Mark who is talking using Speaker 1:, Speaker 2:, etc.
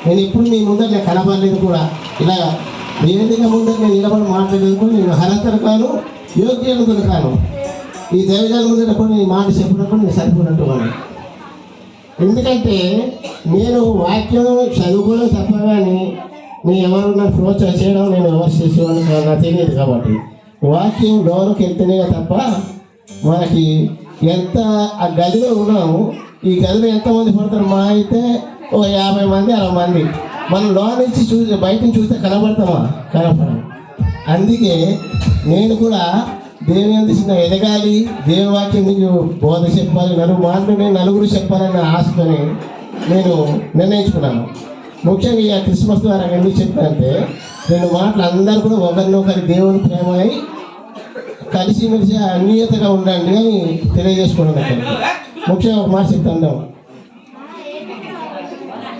Speaker 1: నేను ఇప్పుడు మీ ముందర నేను కనపడలేదు కూడా. ఇలా వేదిక ముందర నేను నిలబడి మాట్లాడేది కూడా నేను అర్హతలు కాను, యోగ్యతలు కాను. ఈ దేవజాల ముందర కూడా ఈ మాట చెప్పినప్పుడు నేను సరిపోయినట్టు వాళ్ళు. ఎందుకంటే నేను వాక్యం చదువుకోవడం తప్ప కానీ నేను ఎవరు నాకు ప్రోత్సాహం చేయడం, నేను ఎవరు చేసేవాడిని నాకు తెలియదు. కాబట్టి వాక్యం లోనికి వెళ్తేనే తప్ప మనకి ఎంత ఆ గదిలో ఉన్నాము, ఈ గదిలో ఎంతమంది పడతారు? మా అయితే ఓ 50 మంది 60 మంది. మనం లోన నుంచి చూసి బయట నుంచి చూస్తే కనబడతామా? కనపడం. అందుకే నేను కూడా దేవుని అందించిన ఎదగాలి, దేవుని వాక్యం మీకు బోధ చెప్పాలి, నలుగురు చెప్పాలన్న ఆశతోనే నేను నిర్ణయించుకున్నాను. ముఖ్యంగా ఈ క్రిస్మస్ ద్వారా ఎందుకు చెప్తానంటే 2 మాటలు అందరూ కూడా ఒకరినొకరి దేవుని ప్రేమై కలిసిమెలిసి అన్నియతగా ఉండండి అని తెలియజేసుకున్నాను. ముఖ్యంగా ఒక మాట చెప్తాను.